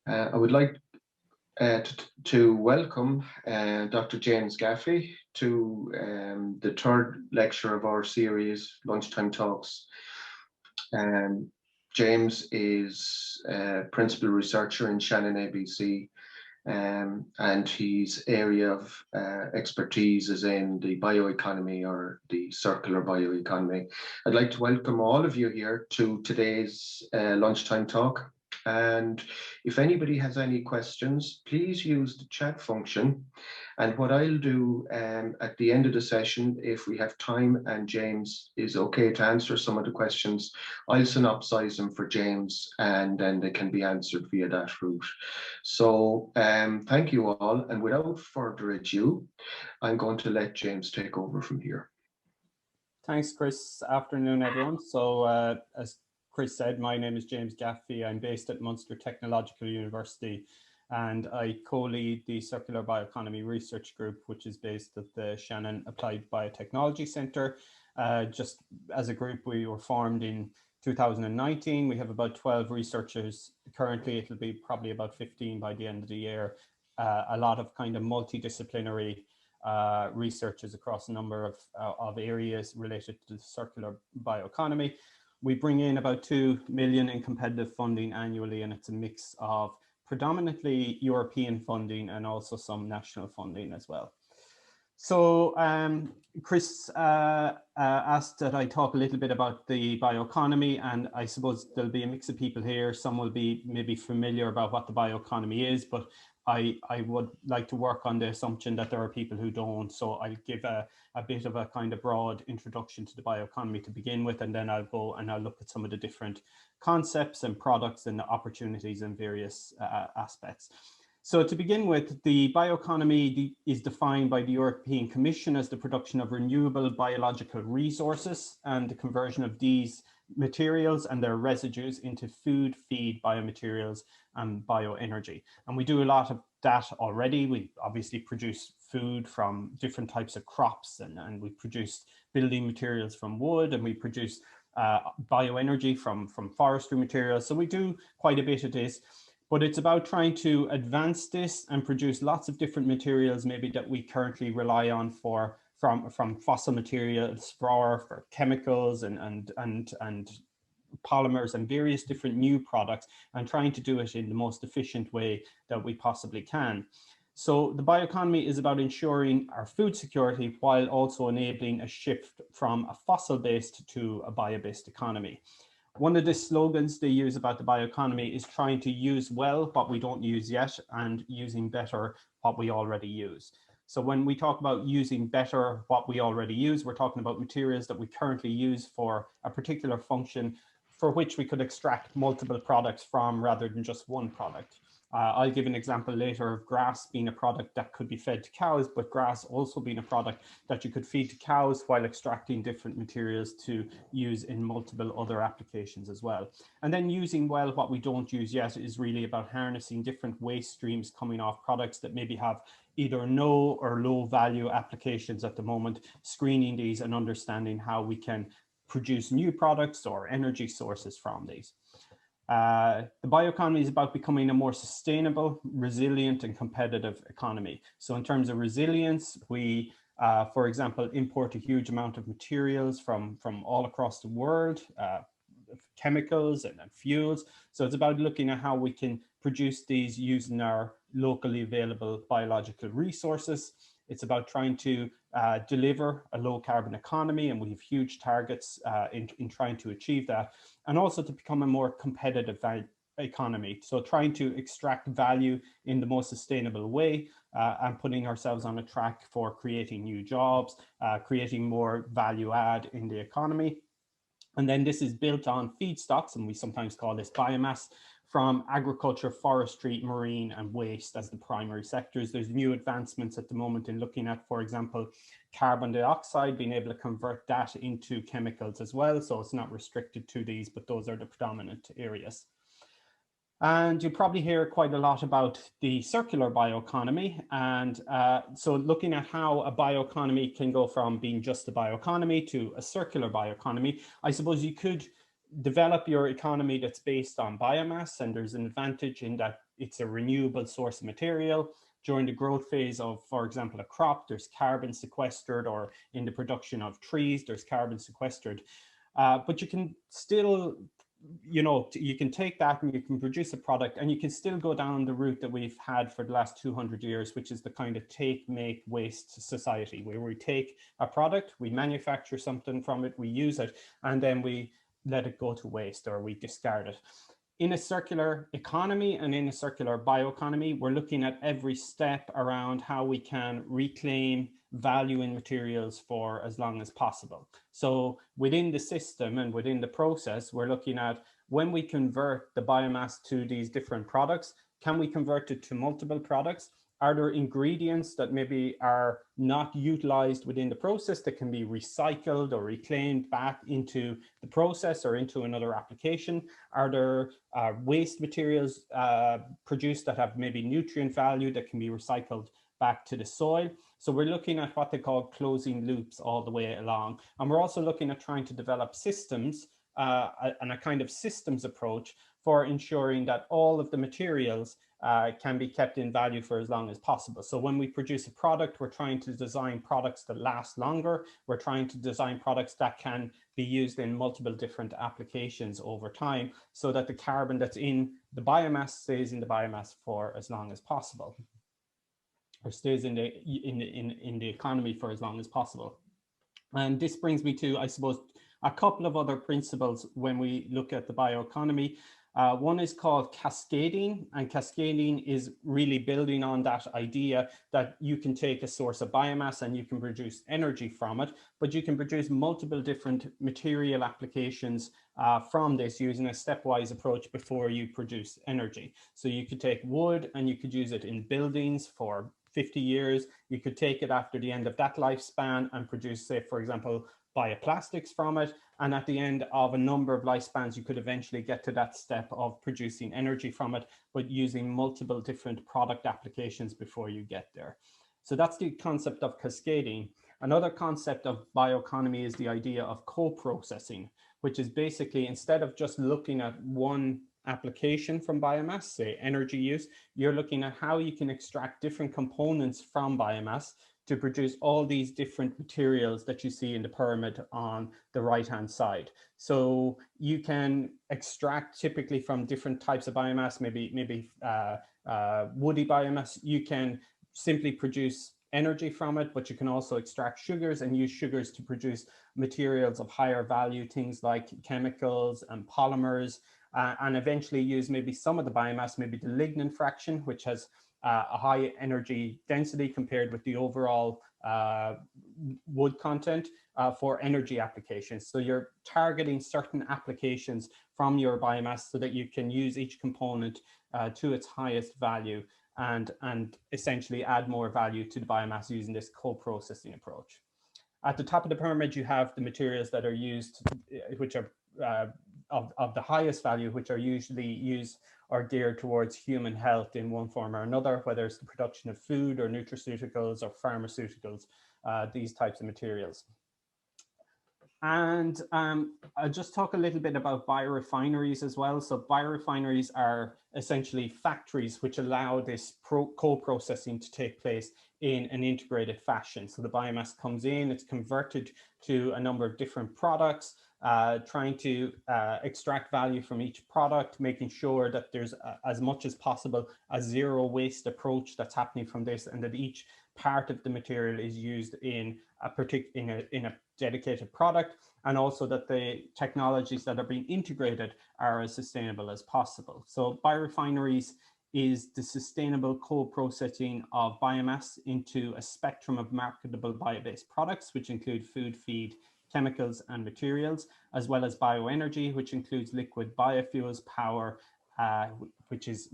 I would like to welcome Dr. James Gaffey to the third lecture of our series, Lunchtime Talks. James is a principal researcher in Shannon ABC, and his area of expertise is in the bioeconomy or the circular bioeconomy. I'd like to welcome all of you here to today's lunchtime talk. And if anybody has any questions, please use the chat function. And what I'll do at the end of the session, if we have time and James is okay to answer some of the questions, I'll synopsize them for James and then they can be answered via that route. So thank you all. And without further ado, I'm going to let James take over from here. Thanks, Chris. Afternoon, everyone. So as Chris said, my name is James Gaffey. I'm based at Munster Technology University, and I co-lead the Circular BioEconomy Research Group, which is based at the Shannon Applied Biotechnology Centre. Just as a group, we were formed in 2019. We have about 12 researchers. Currently, it'll be probably about 15 by the end of the year. A lot of kind of multidisciplinary researchers across a number of areas related to the circular bioeconomy. We bring in about 2 million in competitive funding annually, and it's a mix of predominantly European funding and also some national funding as well. So Chris asked that I talk a little bit about the bioeconomy, and I suppose there'll be a mix of people here. Some will be maybe familiar about what the bioeconomy is, but I would like to work on the assumption that there are people who don't. So I'll give a bit of a kind of broad introduction to the bioeconomy to begin with, and then I'll go and I'll look at some of the different concepts and products and the opportunities in various aspects. So to begin with, the bioeconomy is defined by the European Commission as the production of renewable biological resources and the conversion of these materials and their residues into food, feed, biomaterials, and bioenergy. And we do a lot of that already. We obviously produce food from different types of crops, and we produce building materials from wood, and we produce bioenergy from forestry materials. So we do quite a bit of this. But it's about trying to advance this and produce lots of different materials maybe that we currently rely on from fossil materials for chemicals and polymers and various different new products, and trying to do it in the most efficient way that we possibly can. So the bioeconomy is about ensuring our food security while also enabling a shift from a fossil-based to a bio-based economy. One of the slogans they use about the bioeconomy is trying to use well what we don't use yet and using better what we already use. So when we talk about using better what we already use, we're talking about materials that we currently use for a particular function for which we could extract multiple products from rather than just one product. I'll give an example later of grass being a product that could be fed to cows, but grass also being a product that you could feed to cows while extracting different materials to use in multiple other applications as well. And then using well what we don't use yet is really about harnessing different waste streams coming off products that maybe have either no or low value applications at the moment, screening these and understanding how we can produce new products or energy sources from these. The bioeconomy is about becoming a more sustainable, resilient, and competitive economy. So in terms of resilience, we, for example, import a huge amount of materials from all across the world, chemicals and fuels. So it's about looking at how we can produce these using our locally available biological resources. It's about trying to deliver a low carbon economy, and we have huge targets in trying to achieve that, and also to become a more competitive economy. So trying to extract value in the most sustainable way and putting ourselves on a track for creating new jobs, creating more value add in the economy. And then this is built on feedstocks, and we sometimes call this biomass, from agriculture, forestry, marine, and waste as the primary sectors. There's new advancements at the moment in looking at, for example, carbon dioxide, being able to convert that into chemicals as well. So it's not restricted to these, but those are the predominant areas. And you probably hear quite a lot about the circular bioeconomy. And so looking at how a bioeconomy can go from being just a bioeconomy to a circular bioeconomy, I suppose you could develop your economy that's based on biomass, and there's an advantage in that it's a renewable source of material. During the growth phase of, for example, a crop, there's carbon sequestered, or in the production of trees, there's carbon sequestered. But you can still, you can take that and you can produce a product, and you can still go down the route that we've had for the last 200 years, which is the kind of take, make, waste society, where we take a product, we manufacture something from it, we use it, and then we let it go to waste, or we discard it. In a circular economy and in a circular bioeconomy, we're looking at every step around how we can reclaim value in materials for as long as possible. So within the system and within the process, we're looking at, when we convert the biomass to these different products, can we convert it to multiple products? Are there ingredients that maybe are not utilized within the process that can be recycled or reclaimed back into the process or into another application? Are there waste materials produced that have maybe nutrient value that can be recycled back to the soil? So we're looking at what they call closing loops all the way along. And we're also looking at trying to develop systems and a kind of systems approach for ensuring that all of the materials can be kept in value for as long as possible. So when we produce a product, we're trying to design products that last longer. We're trying to design products that can be used in multiple different applications over time, so that the carbon that's in the biomass stays in the biomass for as long as possible, or stays in the economy for as long as possible. And this brings me to, I suppose, a couple of other principles when we look at the bioeconomy. One is called cascading, and cascading is really building on that idea that you can take a source of biomass and you can produce energy from it, but you can produce multiple different material applications from this using a stepwise approach before you produce energy. So you could take wood and you could use it in buildings for 50 years. You could take it after the end of that lifespan and produce, say, for example, bioplastics from it. And at the end of a number of lifespans, you could eventually get to that step of producing energy from it, but using multiple different product applications before you get there. So that's the concept of cascading. Another concept of bioeconomy is the idea of co-processing, which is basically, instead of just looking at one application from biomass, say energy use, you're looking at how you can extract different components from biomass to produce all these different materials that you see in the pyramid on the right-hand side. So you can extract typically from different types of biomass, maybe woody biomass. You can simply produce energy from it, but you can also extract sugars and use sugars to produce materials of higher value, things like chemicals and polymers, and eventually use maybe some of the biomass, maybe the lignin fraction, which has a high energy density compared with the overall wood content for energy applications. So you're targeting certain applications from your biomass so that you can use each component to its highest value and essentially add more value to the biomass using this co-processing approach. At the top of the pyramid, you have the materials that are used, which are of the highest value, which are usually used or geared towards human health in one form or another, whether it's the production of food or nutraceuticals or pharmaceuticals, these types of materials. And I'll just talk a little bit about biorefineries as well. So biorefineries are essentially factories which allow this co-processing to take place in an integrated fashion. So the biomass comes in, it's converted to a number of different products, trying to extract value from each product, making sure that there's as much as possible a zero waste approach that's happening from this, and that each part of the material is used in a dedicated product, and also that the technologies that are being integrated are as sustainable as possible. So biorefineries is the sustainable co-processing of biomass into a spectrum of marketable bio-based products, which include food, feed, chemicals and materials, as well as bioenergy, which includes liquid biofuels, power, which is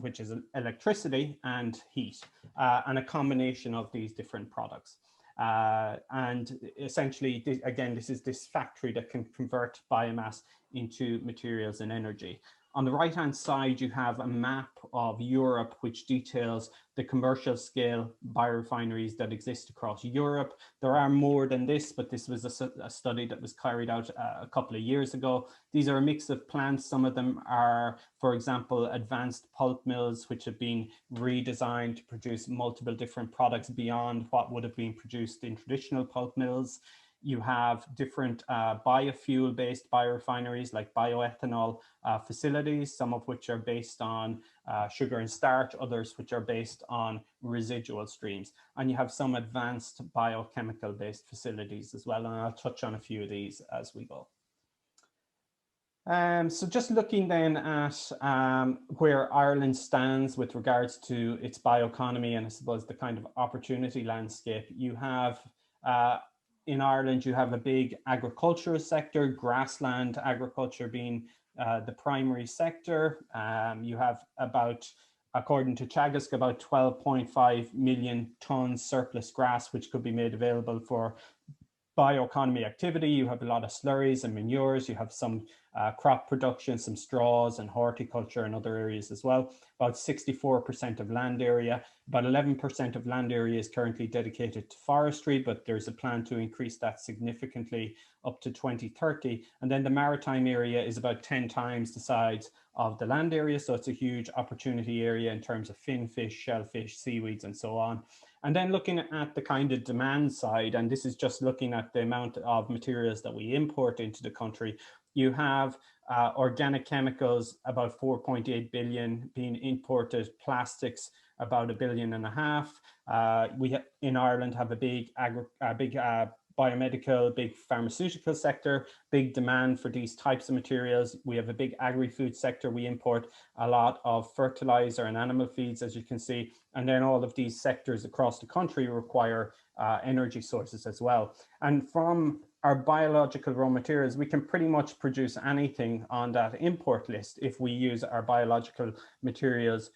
electricity and heat, and a combination of these different products. And essentially, again, this is this factory that can convert biomass into materials and energy. On the right-hand side, you have a map of Europe, which details the commercial scale biorefineries that exist across Europe. There are more than this, but this was a study that was carried out a couple of years ago. These are a mix of plants. Some of them are, for example, advanced pulp mills, which have been redesigned to produce multiple different products beyond what would have been produced in traditional pulp mills. You have different biofuel-based biorefineries like bioethanol facilities, some of which are based on sugar and starch, others which are based on residual streams. And you have some advanced biochemical-based facilities as well, and I'll touch on a few of these as we go. So just looking then at where Ireland stands with regards to its bioeconomy and I suppose the kind of opportunity landscape, you have in Ireland, you have a big agricultural sector, grassland agriculture being the primary sector. You have about, according to Teagasc, about 12.5 million tons surplus grass, which could be made available for bioeconomy activity. You have a lot of slurries and manures. You have some crop production, some straws and horticulture and other areas as well. About 64% of land area, about 11% of land area is currently dedicated to forestry, but there's a plan to increase that significantly up to 2030. And then the maritime area is about 10 times the size of the land area. So it's a huge opportunity area in terms of finfish, shellfish, seaweeds, and so on. And then looking at the kind of demand side, and this is just looking at the amount of materials that we import into the country, you have organic chemicals, about 4.8 billion being imported, plastics, about 1.5 billion. We in Ireland have a big biomedical, big pharmaceutical sector, big demand for these types of materials. We have a big agri-food sector. We import a lot of fertilizer and animal feeds, as you can see. And then all of these sectors across the country require energy sources as well. And from our biological raw materials, we can pretty much produce anything on that import list if we use our biological materials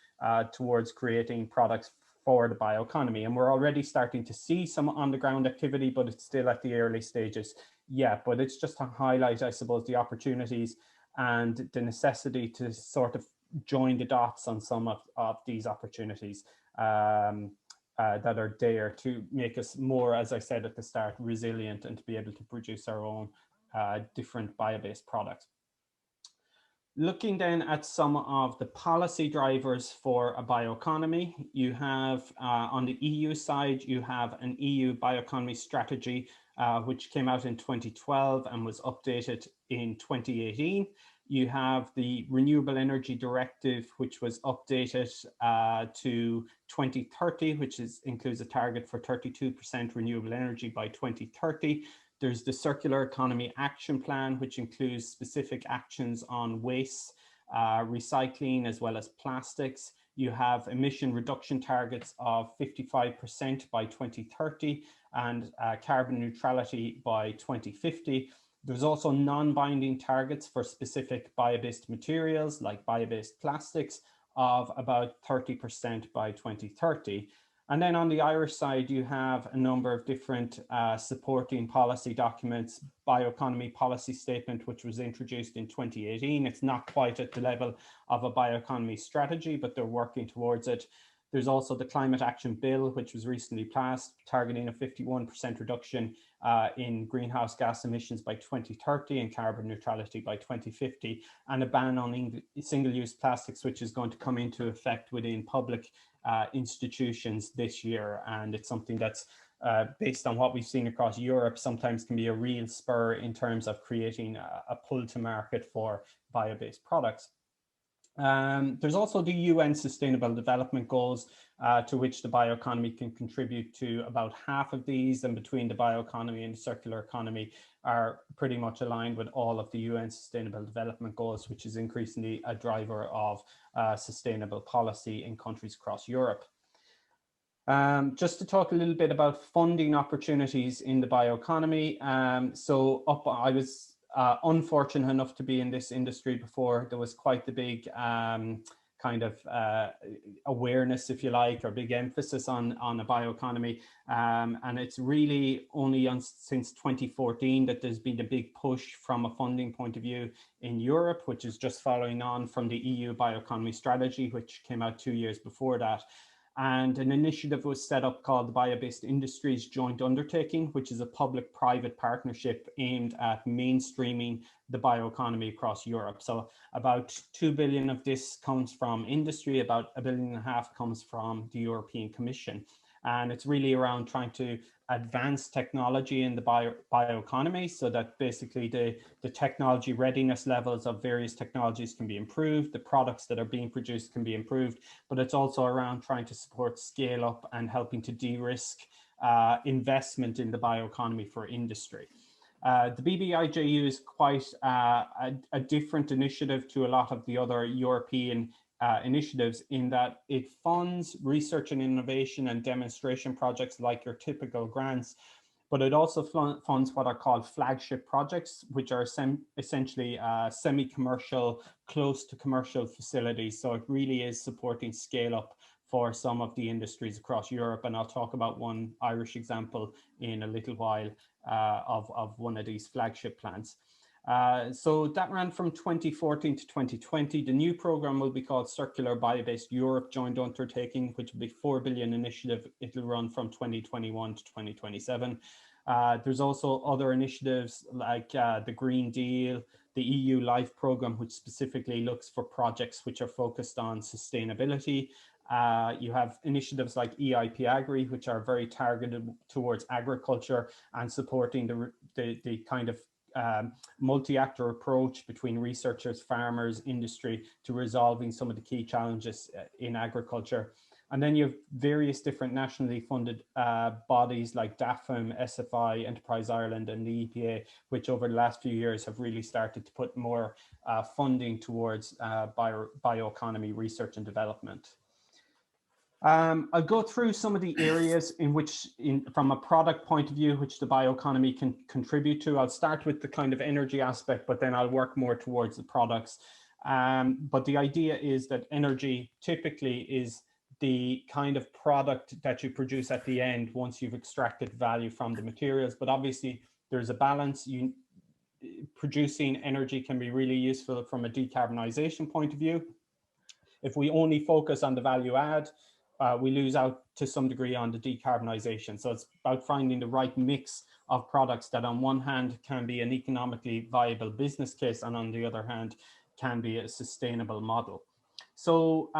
towards creating products for the bioeconomy. And we're already starting to see some on the ground activity, but it's still at the early stages. Yeah, but it's just to highlight, I suppose, the opportunities and the necessity to sort of join the dots on some of these opportunities that are there to make us more, as I said at the start, resilient and to be able to produce our own different bio-based products. Looking then at some of the policy drivers for a bioeconomy, you have on the EU side, you have an EU Bioeconomy Strategy, which came out in 2012 and was updated in 2018. You have the Renewable Energy Directive, which was updated to 2030, which includes a target for 32% renewable energy by 2030. There's the Circular Economy Action Plan, which includes specific actions on waste, recycling, as well as plastics. You have emission reduction targets of 55% by 2030 and carbon neutrality by 2050. There's also non-binding targets for specific bio-based materials like bio-based plastics of about 30% by 2030. And then on the Irish side, you have a number of different supporting policy documents, Bioeconomy Policy Statement, which was introduced in 2018. It's not quite at the level of a bioeconomy strategy, but they're working towards it. There's also the Climate Action Bill, which was recently passed, targeting a 51% reduction in greenhouse gas emissions by 2030 and carbon neutrality by 2050, and a ban on single-use plastics, which is going to come into effect within public institutions this year. And it's something that's based on what we've seen across Europe, sometimes can be a real spur in terms of creating a pull to market for bio-based products. There's also the UN Sustainable Development Goals, to which the bioeconomy can contribute to about half of these, and between the bioeconomy and the circular economy are pretty much aligned with all of the UN Sustainable Development Goals, which is increasingly a driver of sustainable policy in countries across Europe. Just to talk a little bit about funding opportunities in the bioeconomy. I was unfortunate enough to be in this industry before there was quite the big kind of awareness, if you like, or big emphasis on a bioeconomy. And it's really only since 2014 that there's been a big push from a funding point of view in Europe, which is just following on from the EU Bioeconomy Strategy, which came out 2 years before that. And an initiative was set up called the Bio-Based Industries Joint Undertaking, which is a public-private partnership aimed at mainstreaming the bioeconomy across Europe. So about 2 billion of this comes from industry, about 1.5 billion comes from the European Commission. And it's really around trying to advance technology in the bioeconomy so that basically the technology readiness levels of various technologies can be improved, the products that are being produced can be improved, but it's also around trying to support scale up and helping to de-risk investment in the bioeconomy for industry. The BBIJU is quite a different initiative to a lot of the other European initiatives in that it funds research and innovation and demonstration projects like your typical grants, but it also funds what are called flagship projects, which are essentially semi-commercial, close to commercial facilities. So it really is supporting scale up for some of the industries across Europe. And I'll talk about one Irish example in a little while of one of these flagship plants. So that ran from 2014 to 2020. The new program will be called Circular BioBased Europe Joint Undertaking, which will be 4 billion initiative. It'll run from 2021 to 2027. There's also other initiatives like the Green Deal, the EU LIFE program, which specifically looks for projects which are focused on sustainability. You have initiatives like IAgrE, which are very targeted towards agriculture and supporting the kind of multi-actor approach between researchers, farmers, industry to resolving some of the key challenges in agriculture. And then you have various different nationally funded bodies like DAFM, SFI, Enterprise Ireland and the EPA, which over the last few years have really started to put more funding towards bioeconomy research and development. I'll go through some of the areas in which, from a product point of view, which the bioeconomy can contribute to. I'll start with the kind of energy aspect, but then I'll work more towards the products. But the idea is that energy typically is the kind of product that you produce at the end once you've extracted value from the materials. But obviously there's a balance. Producing energy can be really useful from a decarbonization point of view. If we only focus on the value add, we lose out to some degree on the decarbonization. So it's about finding the right mix of products that on one hand can be an economically viable business case and on the other hand can be a sustainable model. So,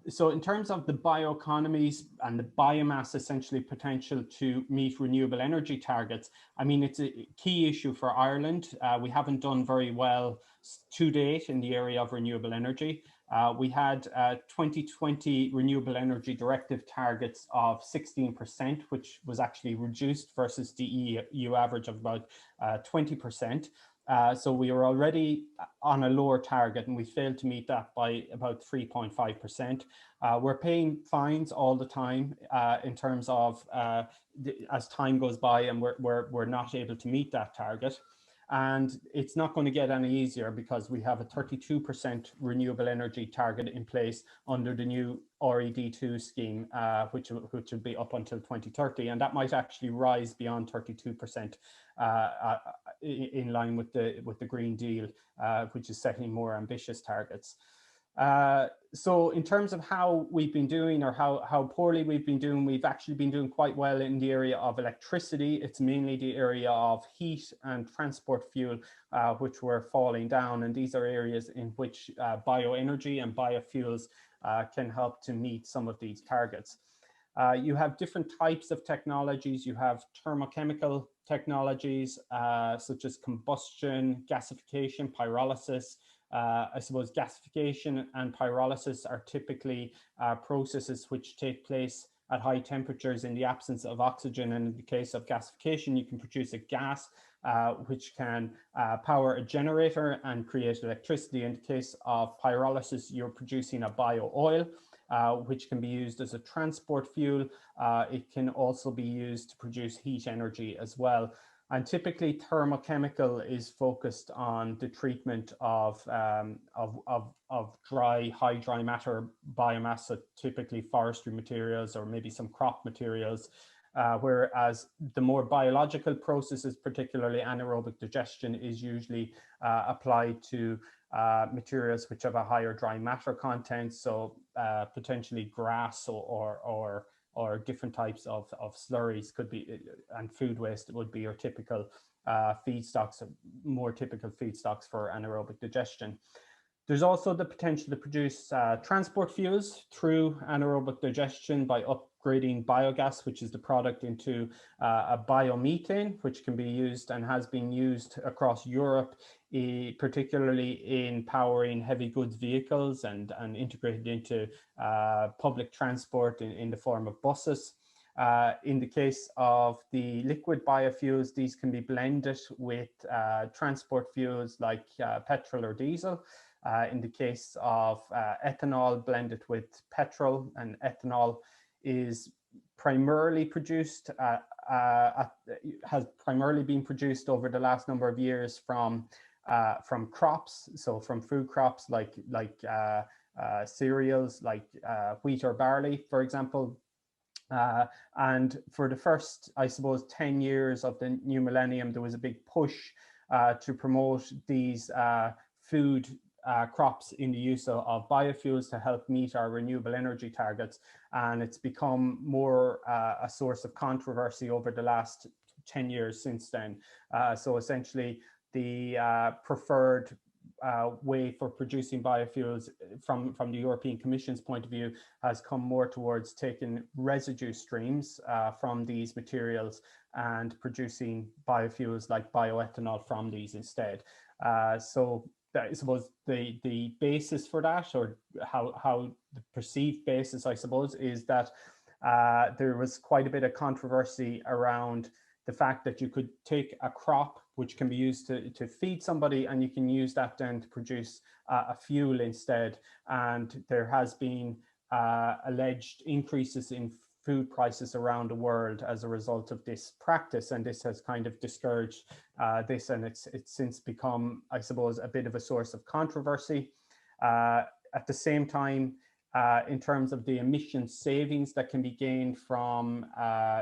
so in terms of the bioeconomies and the biomass essentially potential to meet renewable energy targets, I mean, it's a key issue for Ireland. We haven't done very well to date in the area of renewable energy. We had 2020 Renewable Energy Directive targets of 16%, which was actually reduced versus the EU average of about 20%. So we were already on a lower target and we failed to meet that by about 3.5%. We're paying fines all the time in terms of as time goes by and we're not able to meet that target. And it's not going to get any easier because we have a 32% renewable energy target in place under the new RED2 scheme, which will be up until 2030. And that might actually rise beyond 32% in line with the Green Deal, which is setting more ambitious targets. So in terms of how we've been doing or how poorly we've been doing, we've actually been doing quite well in the area of electricity. It's mainly the area of heat and transport fuel, which were falling down. And these are areas in which bioenergy and biofuels can help to meet some of these targets. You have different types of technologies. You have thermochemical technologies, such as combustion, gasification, pyrolysis. I suppose gasification and pyrolysis are typically processes which take place at high temperatures in the absence of oxygen. And in the case of gasification, you can produce a gas which can power a generator and create electricity. In the case of pyrolysis, you're producing a bio oil, which can be used as a transport fuel. It can also be used to produce heat energy as well. And typically thermochemical is focused on the treatment of dry, high dry matter biomass, so typically forestry materials or maybe some crop materials, whereas the more biological processes, particularly anaerobic digestion, is usually applied to materials which have a higher dry matter content, so potentially grass or different types of slurries could be, and food waste would be your typical feedstocks, more typical feedstocks for anaerobic digestion. There's also the potential to produce transport fuels through anaerobic digestion by upgrading biogas, which is the product, into a biomethane, which can be used and has been used across Europe, particularly in powering heavy goods vehicles and integrated into public transport in the form of buses. In the case of the liquid biofuels, these can be blended with transport fuels like petrol or diesel. In the case of ethanol, blended with petrol, and ethanol is primarily produced, has primarily been produced over the last number of years from crops, so from food crops like cereals like wheat or barley, for example. And for the first, I suppose, 10 years of the new millennium, there was a big push to promote these food crops in the use of biofuels to help meet our renewable energy targets. And it's become more a source of controversy over the last 10 years since then. So essentially, the preferred way for producing biofuels from the European Commission's point of view has come more towards taking residue streams from these materials and producing biofuels like bioethanol from these instead. So I suppose the basis for that, or how the perceived basis, I suppose, is that there was quite a bit of controversy around the fact that you could take a crop which can be used to feed somebody, and you can use that then to produce a fuel instead. And there has been alleged increases in food prices around the world as a result of this practice, and this has kind of discouraged this, and it's since become, I suppose, a bit of a source of controversy. At the same time, in terms of the emission savings that can be gained from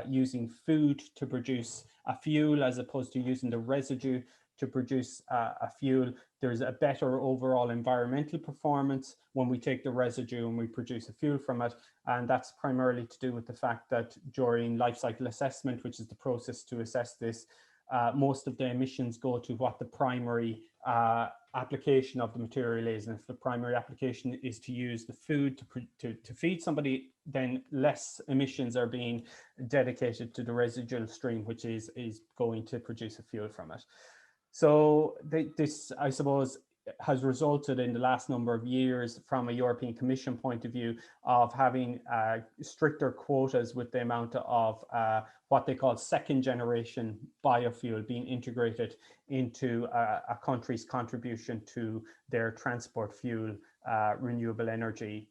using food to produce a fuel as opposed to using the residue to produce a fuel, there's a better overall environmental performance when we take the residue and we produce a fuel from it. And that's primarily to do with the fact that during life cycle assessment, which is the process to assess this, most of the emissions go to what the primary application of the material is. And if the primary application is to use the food to feed somebody, then less emissions are being dedicated to the residual stream, which is going to produce a fuel from it. So this, I suppose, has resulted in the last number of years, from a European Commission point of view, of having stricter quotas with the amount of what they call second generation biofuel being integrated into a country's contribution to their transport fuel renewable energy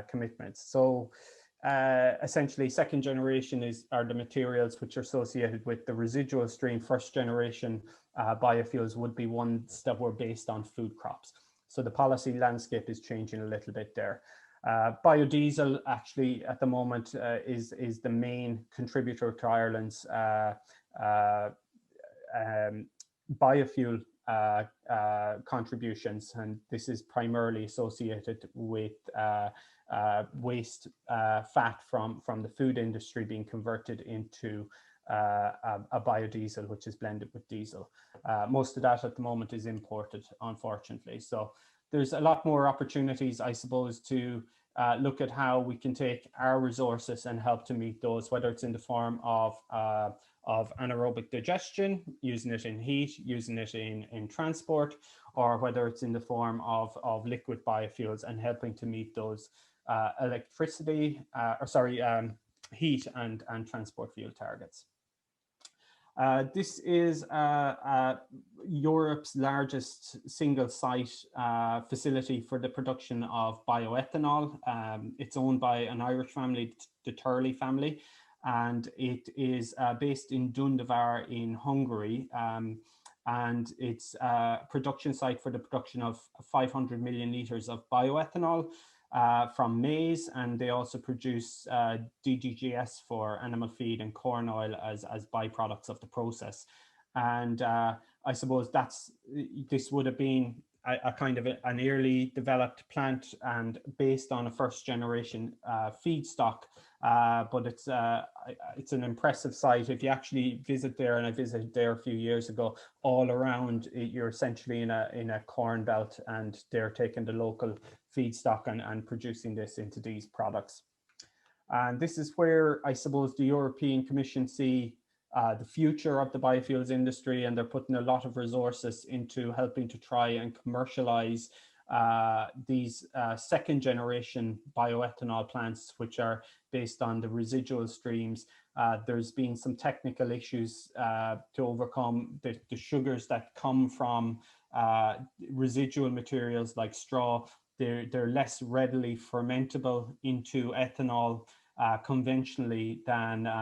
commitments. So essentially, second generation are the materials which are associated with the residual stream. First generation biofuels would be ones that were based on food crops. So the policy landscape is changing a little bit there. Biodiesel actually at the moment is the main contributor to Ireland's biofuel contributions, and this is primarily associated with waste fat from the food industry being converted into a biodiesel, which is blended with diesel. Most of that at the moment is imported, unfortunately. So there's a lot more opportunities, I suppose, to look at how we can take our resources and help to meet those, whether it's in the form of anaerobic digestion, using it in heat, using it in transport, or whether it's in the form of liquid biofuels and helping to meet those heat and transport fuel targets. This is Europe's largest single site facility for the production of bioethanol. It's owned by an Irish family, the Turley family. and it is based in Dundavar in Hungary. And it's a production site for the production of 500 million litres of bioethanol from maize, and they also produce DDGS for animal feed and corn oil as byproducts of the process. And I suppose this would have been a kind of an early developed plant and based on a first generation feedstock, but it's an impressive site. If you actually visit there, and I visited there a few years ago, all around you're essentially in a corn belt, and they're taking the local feedstock and producing this into these products. And this is where I suppose the European Commission see the future of the biofuels industry, and they're putting a lot of resources into helping to try and commercialize these second generation bioethanol plants, which are based on the residual streams. There's been some technical issues to overcome. The sugars that come from residual materials like straw, they're less readily fermentable into ethanol conventionally than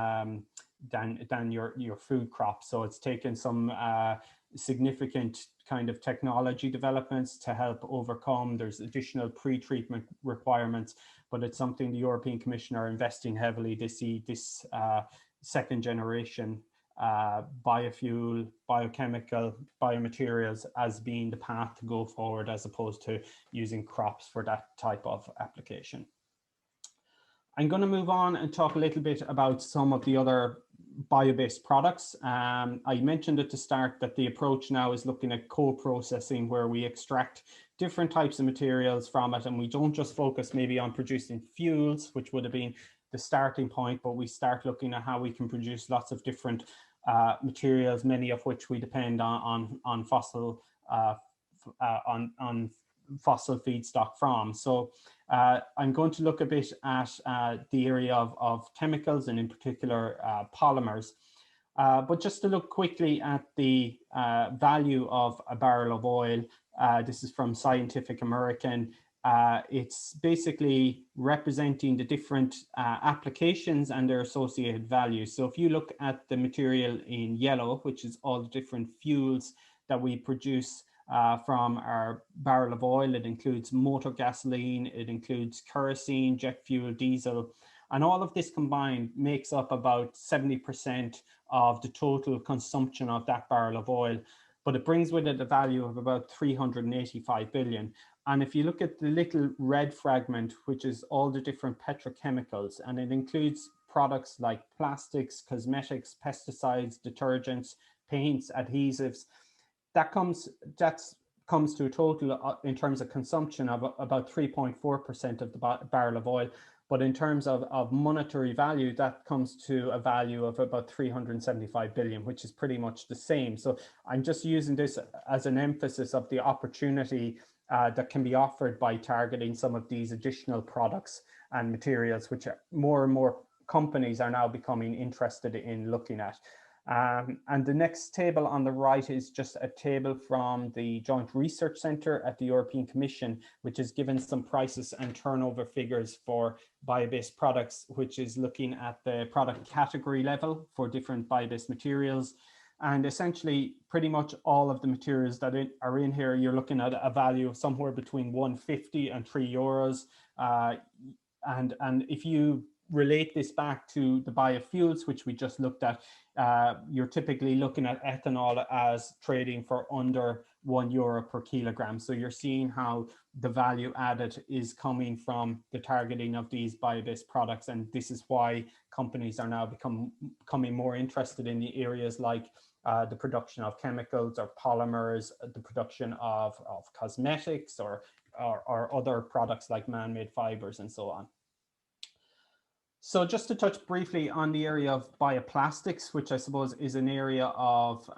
your food crop. So it's taken some significant kind of technology developments to help overcome. There's additional pre-treatment requirements, but it's something the European Commission are investing heavily to see this second generation biofuel, biochemical, biomaterials as being the path to go forward, as opposed to using crops for that type of application. I'm going to move on and talk a little bit about some of the other bio-based products. I mentioned at the start that the approach now is looking at co-processing, where we extract different types of materials from it, and we don't just focus maybe on producing fuels, which would have been the starting point, but we start looking at how we can produce lots of different materials, many of which we depend on fossil fossil feedstock from. So I'm going to look a bit at the area of chemicals, and in particular polymers. But just to look quickly at the value of a barrel of oil, this is from Scientific American. It's basically representing the different applications and their associated values. So if you look at the material in yellow, which is all the different fuels that we produce from our barrel of oil, it includes motor gasoline, it includes kerosene, jet fuel, diesel, and all of this combined makes up about 70% of the total consumption of that barrel of oil. But it brings with it a value of about 385 billion. And if you look at the little red fragment, which is all the different petrochemicals, and it includes products like plastics, cosmetics, pesticides, detergents, paints, adhesives, that comes to a total in terms of consumption of about 3.4% of the barrel of oil. But in terms of monetary value, that comes to a value of about 375 billion, which is pretty much the same. So I'm just using this as an emphasis of the opportunity that can be offered by targeting some of these additional products and materials, which more and more companies are now becoming interested in looking at. And the next table on the right is just a table from the Joint Research Centre at the European Commission, which is given some prices and turnover figures for bio-based products, which is looking at the product category level for different bio-based materials. And essentially, pretty much all of the materials that are in here, you're looking at a value of somewhere between 150 and €3. And if you relate this back to the biofuels, which we just looked at, you're typically looking at ethanol as trading for under €1 per kilogram. So you're seeing how the value added is coming from the targeting of these bio-based products. And this is why companies are now becoming more interested in the areas like the production of chemicals or polymers, the production of cosmetics or other products like man-made fibers and so on. So just to touch briefly on the area of bioplastics, which I suppose is an area of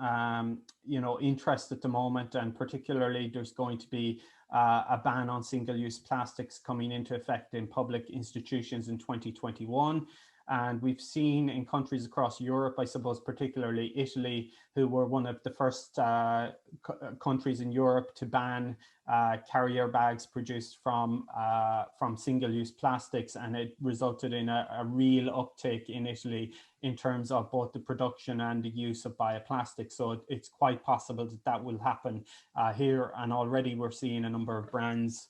interest at the moment, and particularly there's going to be a ban on single-use plastics coming into effect in public institutions in 2021. And we've seen in countries across Europe, I suppose, particularly Italy, who were one of the first countries in Europe to ban carrier bags produced from single-use plastics, and it resulted in a real uptake in Italy in terms of both the production and the use of bioplastics. So it's quite possible that that will happen here, and already we're seeing a number of brands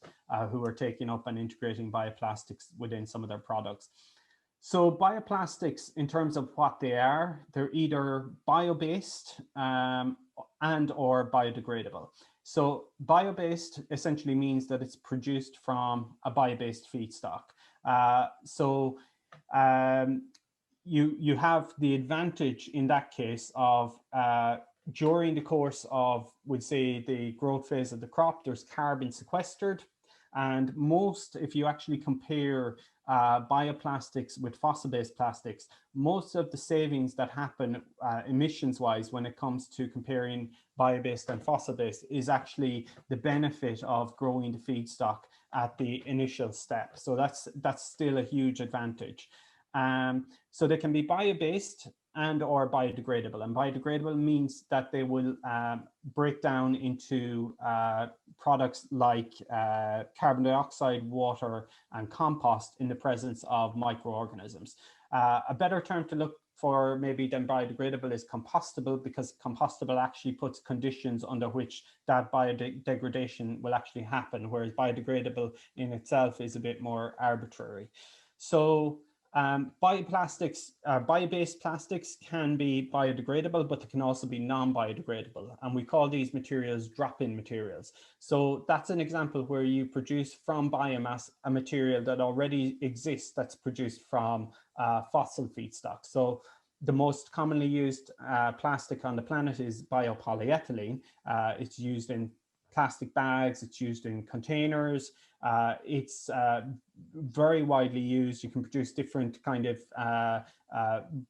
who are taking up and integrating bioplastics within some of their products. So bioplastics, in terms of what they are, they're either bio-based and or biodegradable. So bio-based essentially means that it's produced from a bio-based feedstock. You have the advantage in that case of during the course of, we'd say, the growth phase of the crop, there's carbon sequestered. And most, if you actually compare bioplastics with fossil-based plastics, most of the savings that happen emissions-wise when it comes to comparing bio-based and fossil-based is actually the benefit of growing the feedstock at the initial step. So that's still a huge advantage. So they can be bio-based and or biodegradable. And biodegradable means that they will break down into products like carbon dioxide, water, and compost in the presence of microorganisms. A better term to look for maybe than biodegradable is compostable, because compostable actually puts conditions under which that biodegradation will actually happen, whereas biodegradable in itself is a bit more arbitrary. So bioplastics, bio-based plastics can be biodegradable, but they can also be non-biodegradable. And we call these materials drop-in materials. So that's an example where you produce from biomass a material that already exists that's produced from fossil feedstock. So the most commonly used plastic on the planet is biopolyethylene. It's used in plastic bags, it's used in containers, it's very widely used. You can produce different kind of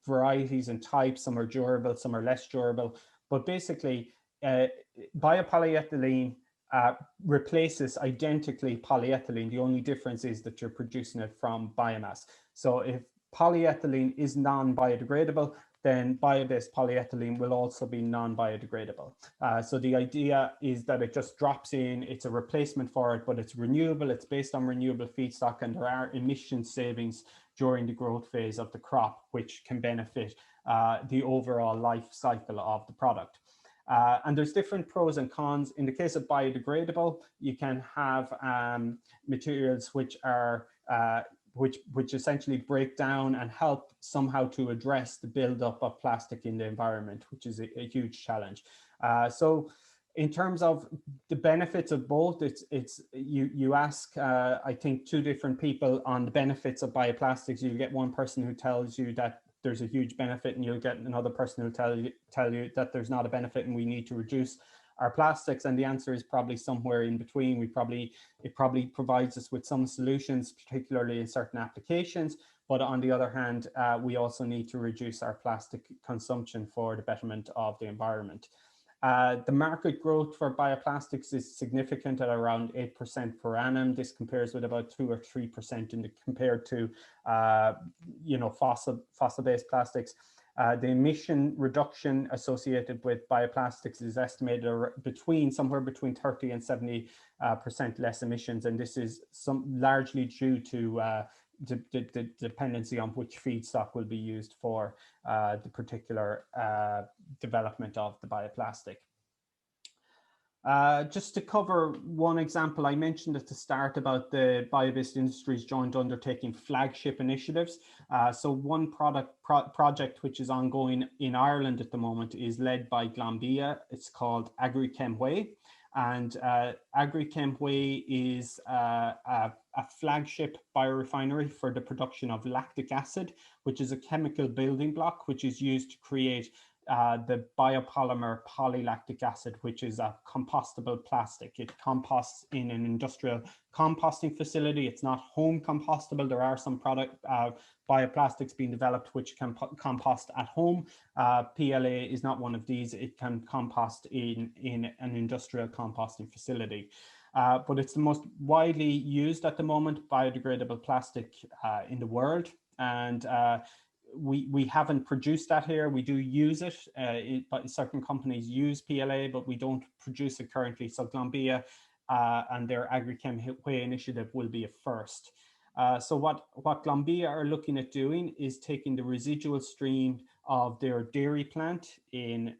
varieties and types. Some are durable, some are less durable. But basically, biopolyethylene replaces identically polyethylene. The only difference is that you're producing it from biomass. So if polyethylene is non-biodegradable, then bio-based polyethylene will also be non-biodegradable. So the idea is that it just drops in, it's a replacement for it, but it's renewable, it's based on renewable feedstock, and there are emission savings during the growth phase of the crop, which can benefit the overall life cycle of the product. And there's different pros and cons. In the case of biodegradable, you can have materials which are which essentially break down and help somehow to address the buildup of plastic in the environment, which is a huge challenge. So in terms of the benefits of both, you ask, I think, two different people on the benefits of bioplastics. You'll get one person who tells you that there's a huge benefit, and you'll get another person who'll tell you that there's not a benefit and we need to reduce our plastics, and the answer is probably somewhere in between. It probably provides us with some solutions, particularly in certain applications, but on the other hand, we also need to reduce our plastic consumption for the betterment of the environment. The market growth for bioplastics is significant at around 8% per annum. This compares with about 2 or 3% compared to fossil-based plastics. The emission reduction associated with bioplastics is estimated somewhere between 30 and 70% less emissions, and this is largely due to the dependency on which feedstock will be used for the particular development of the bioplastic. Just to cover one example, I mentioned at the start about the bio-based industries joint undertaking flagship initiatives. So one project which is ongoing in Ireland at the moment is led by Glanbia. It's called AgriChem Way. And AgriChem Way is a flagship biorefinery for the production of lactic acid, which is a chemical building block which is used to create the biopolymer polylactic acid, which is a compostable plastic. It composts in an industrial composting facility. It's not home compostable. There are some bioplastics being developed which can compost at home. PLA is not one of these. It can compost in an industrial composting facility. But it's the most widely used at the moment biodegradable plastic in the world. and we haven't produced that here. We do use it, but certain companies use PLA, but we don't produce it currently. So Glanbia and their AgriChem Whey initiative will be a first. So what Glanbia are looking at doing is taking the residual stream of their dairy plant in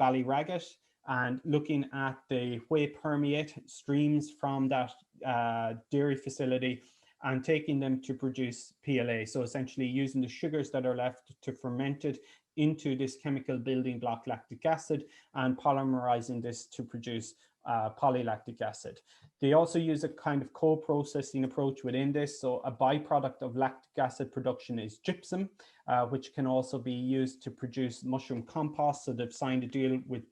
Ballyragget and looking at the whey permeate streams from that dairy facility and taking them to produce PLA. So essentially using the sugars that are left to ferment it into this chemical building block lactic acid and polymerizing this to produce polylactic acid. They also use a kind of co-processing approach within this. So a byproduct of lactic acid production is gypsum, which can also be used to produce mushroom compost. So they've signed a deal with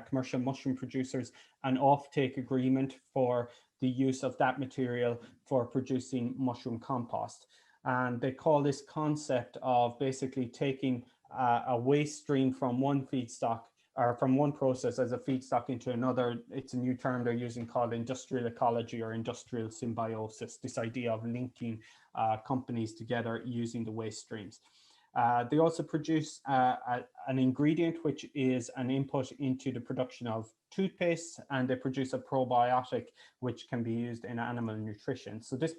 commercial mushroom producers, an offtake agreement for the use of that material for producing mushroom compost. And they call this concept of basically taking a waste stream from one feedstock or from one process as a feedstock into another. It's a new term they're using called industrial ecology or industrial symbiosis, this idea of linking companies together using the waste streams. They also produce an ingredient which is an input into the production of toothpaste, and they produce a probiotic which can be used in animal nutrition. So this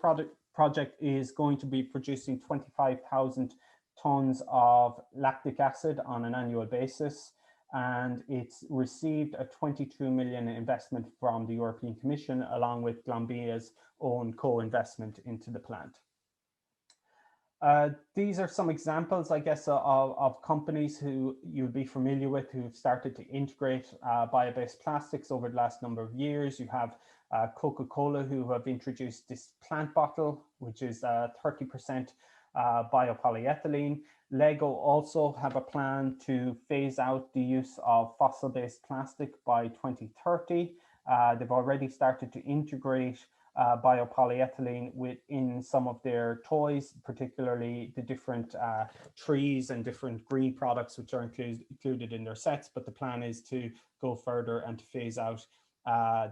project is going to be producing 25,000 tons of lactic acid on an annual basis, and it's received a 22 million investment from the European Commission along with Glanbia's own co-investment into the plant. These are some examples, I guess, of companies who you'll be familiar with who've started to integrate bio-based plastics over the last number of years. You have Coca-Cola, who have introduced this plant bottle, which is 30% biopolyethylene. Lego also have a plan to phase out the use of fossil-based plastic by 2030. They've already started to integrate biopolyethylene within some of their toys, particularly the different trees and different green products which are included in their sets. But the plan is to go further and to phase out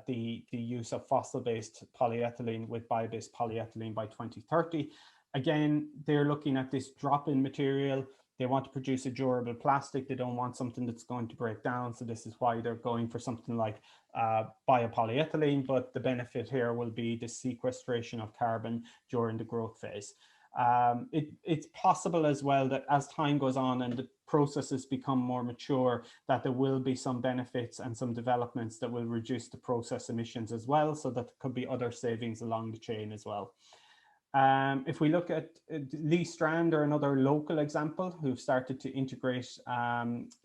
the use of fossil-based polyethylene with bio-based polyethylene by 2030. Again, they're looking at this drop-in material. They want to produce a durable plastic. They don't want something that's going to break down. So this is why they're going for something like biopolyethylene, but the benefit here will be the sequestration of carbon during the growth phase. It's possible as well that as time goes on and the processes become more mature, that there will be some benefits and some developments that will reduce the process emissions as well. So that there could be other savings along the chain as well. If we look at Lee Strand, or another local example, who've started to integrate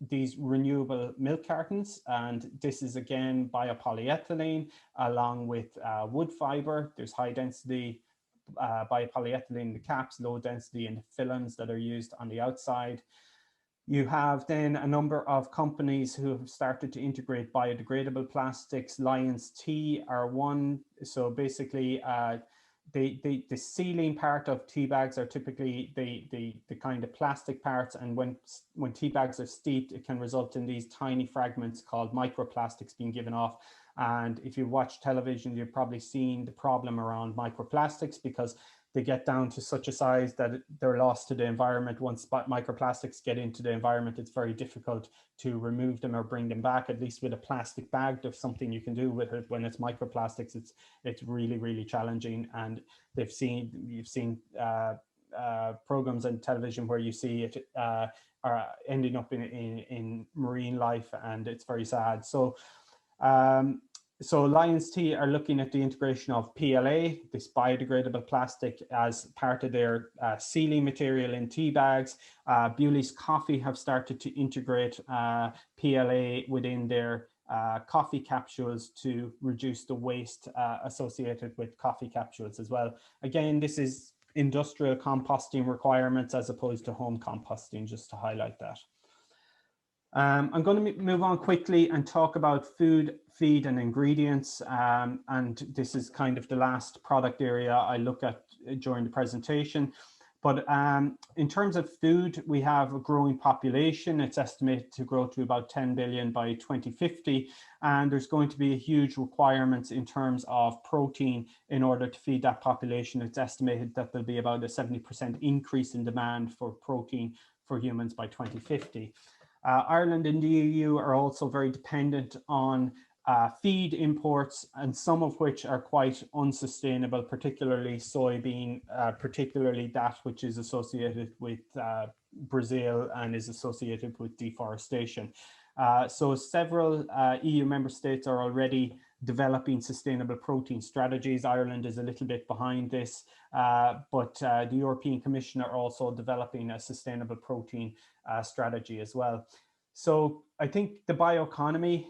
these renewable milk cartons, and this is again biopolyethylene along with wood fiber. There's high density biopolyethylene in the caps, low density in the fillings that are used on the outside. You have then a number of companies who have started to integrate biodegradable plastics. Lions Tea are one. So basically, the sealing part of tea bags are typically the kind of plastic parts, and when tea bags are steeped, it can result in these tiny fragments called microplastics being given off. And if you watch television, you've probably seen the problem around microplastics, because they get down to such a size that they're lost to the environment. Once microplastics get into the environment, it's very difficult to remove them or bring them back. At least with a plastic bag, there's something you can do with it. When it's microplastics, it's really, really challenging. And you've seen programs on television where you see it are ending up in marine life, and it's very sad. So Lions Tea are looking at the integration of PLA, this biodegradable plastic, as part of their sealing material in tea bags. Bewley's Coffee have started to integrate PLA within their coffee capsules to reduce the waste associated with coffee capsules as well. Again, this is industrial composting requirements as opposed to home composting, just to highlight that. I'm going to move on quickly and talk about food, feed and ingredients. And this is kind of the last product area I look at during the presentation. But in terms of food, we have a growing population. It's estimated to grow to about 10 billion by 2050. And there's going to be a huge requirements in terms of protein in order to feed that population. It's estimated that there'll be about a 70% increase in demand for protein for humans by 2050. Ireland and the EU are also very dependent on feed imports, and some of which are quite unsustainable, particularly soybean, particularly that which is associated with Brazil and is associated with deforestation. So several EU member states are already developing sustainable protein strategies. Ireland is a little bit behind this, but the European Commission are also developing a sustainable protein strategy as well. So I think the bioeconomy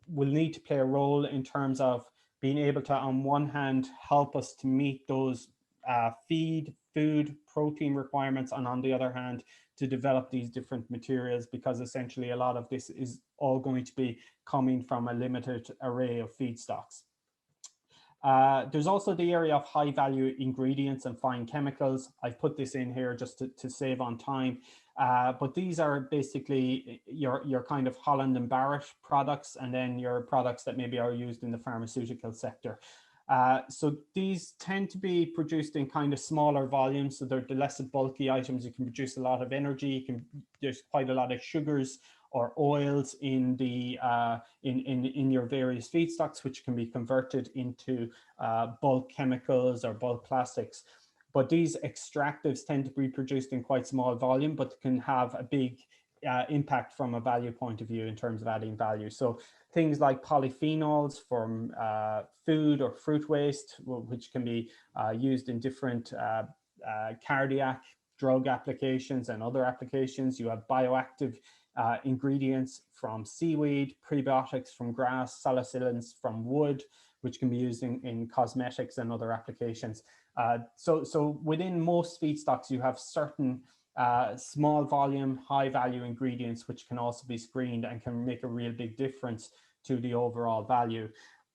will need to play a role in terms of being able to, on one hand, help us to meet those food, protein requirements, and on the other hand, to develop these different materials, because essentially a lot of this is all going to be coming from a limited array of feedstocks. There's also the area of high value ingredients and fine chemicals. I've put this in here just to save on time. But these are basically your kind of Holland and Barrett products, and then your products that maybe are used in the pharmaceutical sector. So these tend to be produced in kind of smaller volumes, so they're the less bulky items. You can produce a lot of energy. There's quite a lot of sugars or oils in the in your various feedstocks, which can be converted into bulk chemicals or bulk plastics. But these extractives tend to be produced in quite small volume, but can have a big impact from a value point of view in terms of adding value. So things like polyphenols from food or fruit waste, which can be used in different cardiac drug applications and other applications. You have bioactive ingredients from seaweed, prebiotics from grass, salicylins from wood, which can be used in cosmetics and other applications. So within most feedstocks, you have certain small volume, high value ingredients, which can also be screened and can make a real big difference to the overall value.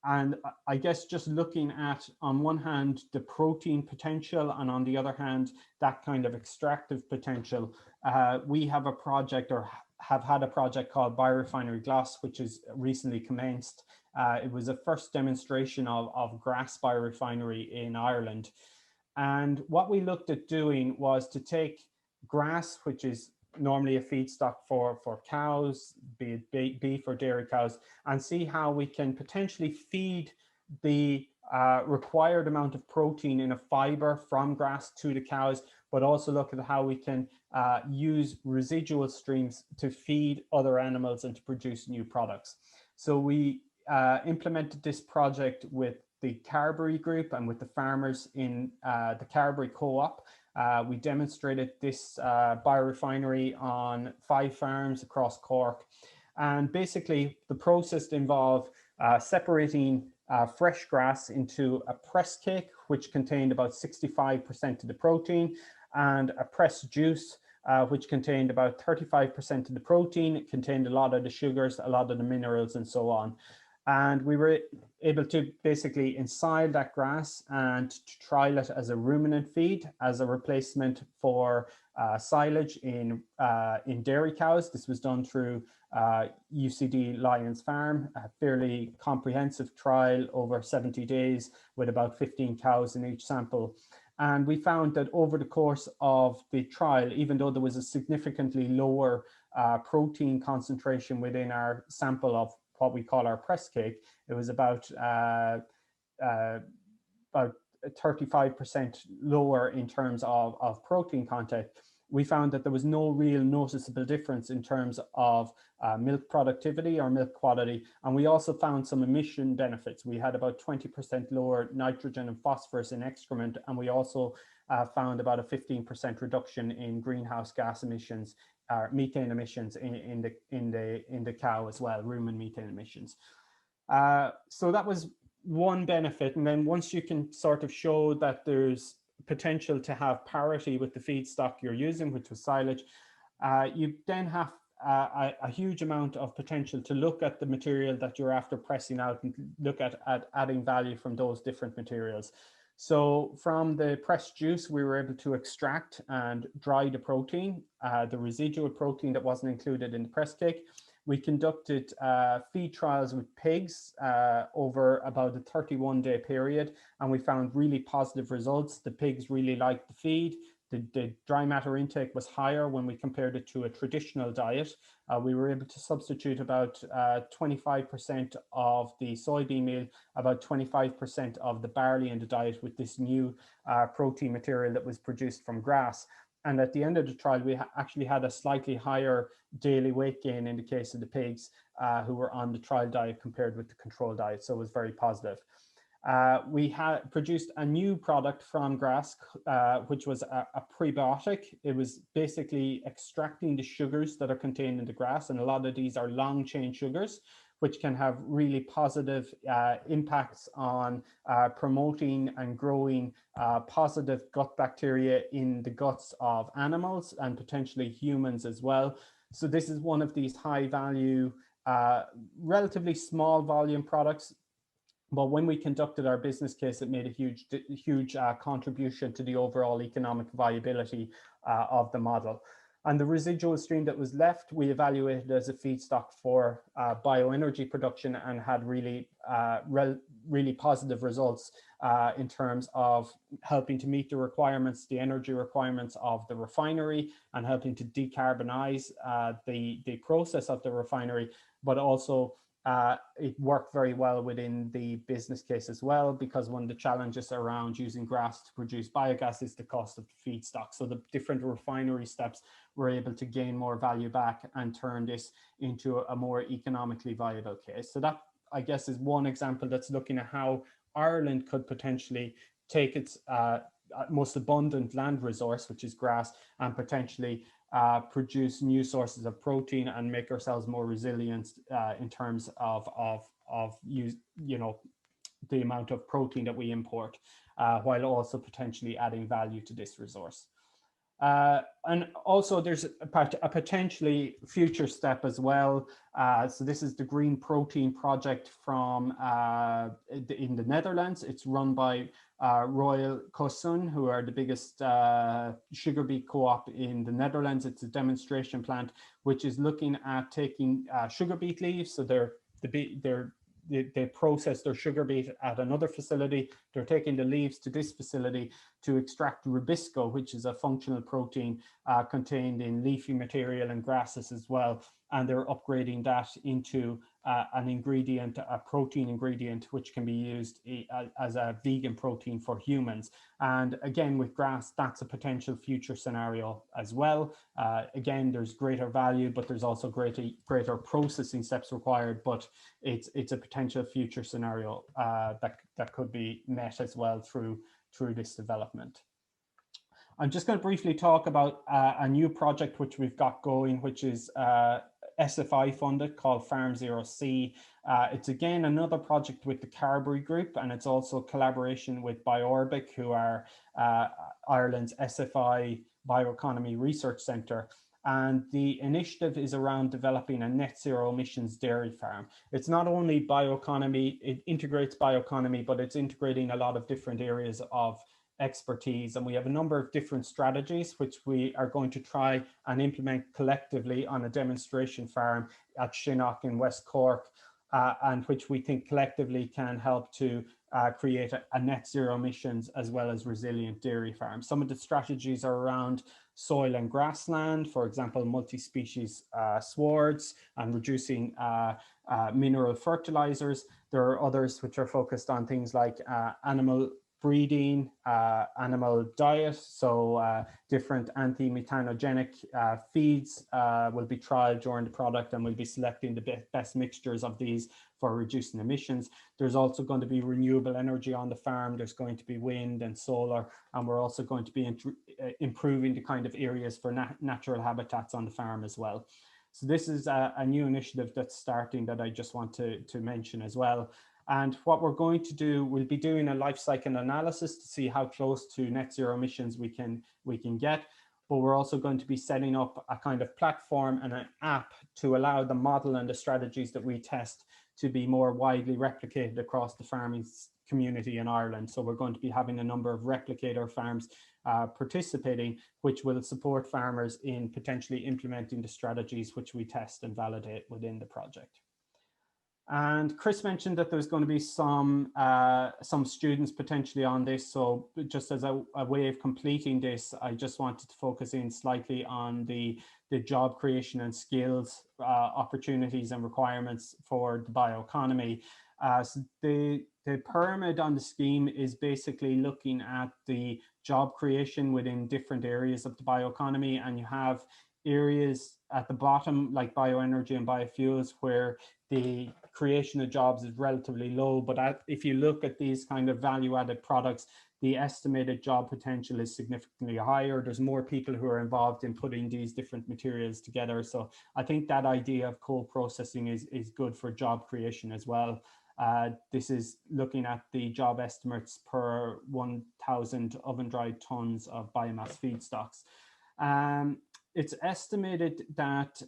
And I guess just looking at, on one hand, the protein potential, and on the other hand, that kind of extractive potential, we have a project, or have had a project called Biorefinery Glass, which is recently commenced. It was a first demonstration of grass biorefinery in Ireland. And what we looked at doing was to take grass, which is normally a feedstock for cows, be it beef or dairy cows, and see how we can potentially feed the required amount of protein in a fiber from grass to the cows, but also look at how we can use residual streams to feed other animals and to produce new products. So we implemented this project with the Carberry group and with the farmers in the Carberry co-op. We demonstrated this biorefinery on 5 farms across Cork. And basically the process involved separating fresh grass into a press cake, which contained about 65% of the protein, and a pressed juice, which contained about 35% of the protein. It contained a lot of the sugars, a lot of the minerals, and so on. And we were able to basically ensile that grass and to trial it as a ruminant feed, as a replacement for silage in dairy cows. This was done through UCD Lyons Farm, a fairly comprehensive trial over 70 days with about 15 cows in each sample. And we found that over the course of the trial, even though there was a significantly lower protein concentration within our sample of what we call our press cake, it was about 35% lower in terms of protein content. We found that there was no real noticeable difference in terms of milk productivity or milk quality. And we also found some emission benefits. We had about 20% lower nitrogen and phosphorus in excrement. And we also found about a 15% reduction in greenhouse gas emissions, methane emissions in the cow as well, rumen methane emissions. So that was one benefit. And then once you can sort of show that there's potential to have parity with the feedstock you're using, which was silage, you then have a huge amount of potential to look at the material that you're after pressing out and look at adding value from those different materials. So from the pressed juice, we were able to extract and dry the protein, the residual protein that wasn't included in the pressed cake. We conducted feed trials with pigs over about a 31-day period, and we found really positive results. The pigs really liked the feed. The dry matter intake was higher when we compared it to a traditional diet. We were able to substitute about 25% of the soybean meal, about 25% of the barley in the diet with this new protein material that was produced from grass. And at the end of the trial, we actually had a slightly higher daily weight gain in the case of the pigs who were on the trial diet compared with the control diet. So it was very positive. We had produced a new product from grass, which was a prebiotic. It was basically extracting the sugars that are contained in the grass, and a lot of these are long chain sugars, which can have really positive impacts on promoting and growing positive gut bacteria in the guts of animals and potentially humans as well. So this is one of these high value, relatively small volume products. But when we conducted our business case, it made a huge contribution to the overall economic viability of the model. And the residual stream that was left, we evaluated as a feedstock for bioenergy production and had really, really positive results in terms of helping to meet the requirements, the energy requirements of the refinery, and helping to decarbonize the process of the refinery, but also it worked very well within the business case as well, because one of the challenges around using grass to produce biogas is the cost of the feedstock. So the different refinery steps were able to gain more value back and turn this into a more economically viable case. So that, I guess, is one example that's looking at how Ireland could potentially take its most abundant land resource, which is grass, and potentially produce new sources of protein and make ourselves more resilient in terms of the amount of protein that we import, while also potentially adding value to this resource. And also there's a potentially future step as well. So this is the Green Protein Project from in the Netherlands. It's run by Royal Kosun, who are the biggest sugar beet co-op in the Netherlands. It's a demonstration plant which is looking at taking sugar beet leaves. So they process their sugar beet at another facility. They're taking the leaves to this facility to extract rubisco, which is a functional protein contained in leafy material and grasses as well. And they're upgrading that into an ingredient, a protein ingredient, which can be used as a vegan protein for humans. And again, with grass, that's a potential future scenario as well. Again, there's greater value, but there's also greater processing steps required, but it's a potential future scenario that could be met as well through this development. I'm just going to briefly talk about a new project which we've got going, which is SFI funded, called Farm Zero C. It's again another project with the Carberry Group, and it's also collaboration with Biorefineries, who are Ireland's SFI Bioeconomy Research Centre. And the initiative is around developing a net zero emissions dairy farm. It's not only bioeconomy, it integrates bioeconomy, but it's integrating a lot of different areas of expertise. And we have a number of different strategies which we are going to try and implement collectively on a demonstration farm at Shinnock in West Cork, and which we think collectively can help to create a net zero emissions as well as resilient dairy farm. Some of the strategies are around soil and grassland, for example, multi-species swards, and reducing mineral fertilizers. There are others which are focused on things like animal breeding, animal diet, so different anti-methanogenic feeds will be trialed during the product, and we'll be selecting the best mixtures of these for reducing emissions. There's also going to be renewable energy on the farm. There's going to be wind and solar, and we're also going to be improving the kind of areas for natural habitats on the farm as well. So this is a new initiative that's starting that I just want to mention as well. And what we're going to do, we'll be doing a life cycle analysis to see how close to net zero emissions we can get. But we're also going to be setting up a kind of platform and an app to allow the model and the strategies that we test to be more widely replicated across the community in Ireland. So we're going to be having a number of replicator farms participating, which will support farmers in potentially implementing the strategies which we test and validate within the project. And Chris mentioned that there's going to be some students potentially on this. So just as a way of completing this, I just wanted to focus in slightly on the job creation and skills opportunities and requirements for the bioeconomy. So the pyramid on the scheme is basically looking at the job creation within different areas of the bioeconomy, and you have areas at the bottom like bioenergy and biofuels where the creation of jobs is relatively low, but if you look at these kind of value-added products, the estimated job potential is significantly higher. There's more people who are involved in putting these different materials together. So I think that idea of co-processing is good for job creation as well. This is looking at the job estimates per 1,000 oven-dried tons of biomass feedstocks. It's estimated that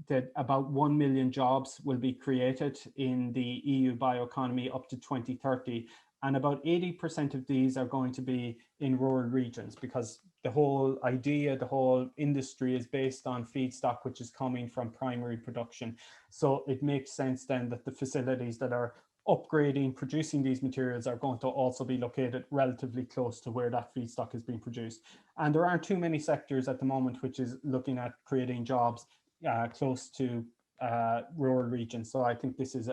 that about 1 million jobs will be created in the EU bioeconomy up to 2030. And about 80% of these are going to be in rural regions, because the whole idea, the whole industry is based on feedstock, which is coming from primary production. So it makes sense then that the facilities that are upgrading, producing these materials are going to also be located relatively close to where that feedstock is being produced. And there aren't too many sectors at the moment which is looking at creating jobs close to rural regions. So I think this is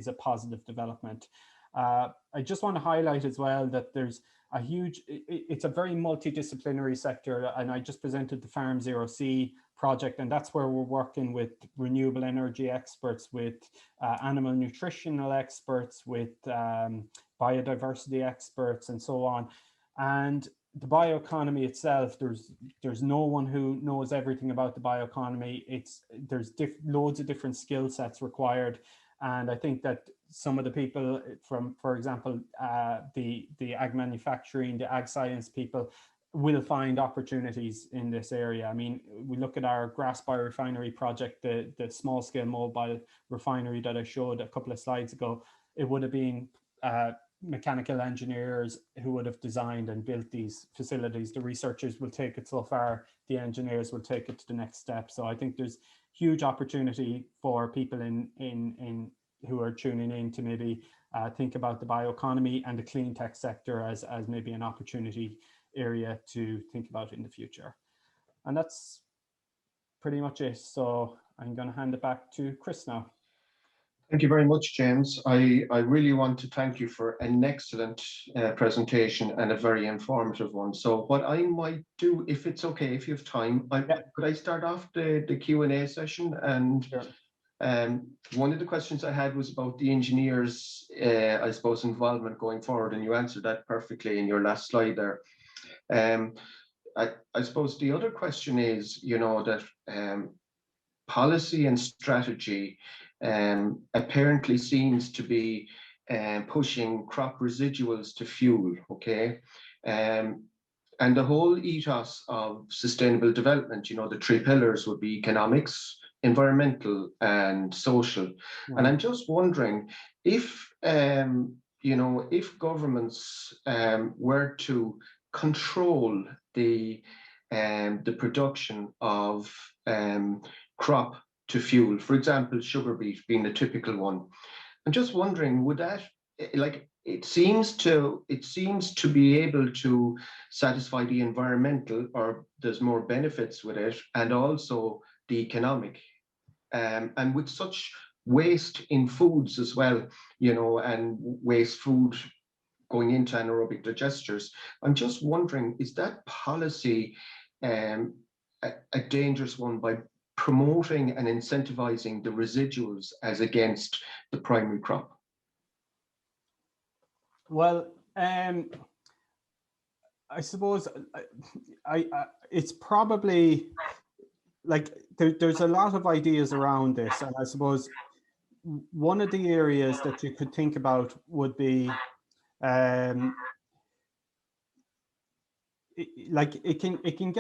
a positive development. I just want to highlight as well that there's a huge, it's a very multidisciplinary sector, and I just presented the Farm Zero C project, and that's where we're working with renewable energy experts, with animal nutritional experts, with biodiversity experts, and so on. And the bioeconomy itself, there's no one who knows everything about the bioeconomy. There's loads of different skill sets required. And I think that some of the people from, for example, the ag manufacturing, the ag science people will find opportunities in this area. I mean, we look at our Grass Biorefinery project, the small scale mobile refinery that I showed a couple of slides ago. It would have been mechanical engineers who would have designed and built these facilities. The researchers will take it so far, the engineers will take it to the next step. So I think there's huge opportunity for people in who are tuning in to maybe think about the bioeconomy and the clean tech sector as maybe an opportunity area to think about in the future. And that's pretty much it. So I'm going to hand it back to Chris now. Thank you very much, James. I really want to thank you for an excellent presentation and a very informative one. So what I might do, if it's okay, if you have time, could I start off the Q&A session? And sure. One of the questions I had was about the engineers, I suppose, involvement going forward, and you answered that perfectly in your last slide there. I suppose the other question is, you know, that policy and strategy apparently seems to be pushing crop residuals to fuel, okay? And the whole ethos of sustainable development, you know, the three pillars would be economics, environmental, and social. Mm-hmm. And I'm just wondering if, you know, if governments were to control the production of crop to fuel, for example, sugar beet being the typical one. I'm just wondering, would that, like, it seems to be able to satisfy the environmental, or there's more benefits with it, and also the economic. And with such waste in foods as well, you know, and waste food going into anaerobic digesters, I'm just wondering, is that policy a dangerous one by promoting and incentivizing the residuals as against the primary crop? Well, I suppose it's probably like there's a lot of ideas around this, and I suppose one of the areas that you could think about would be it can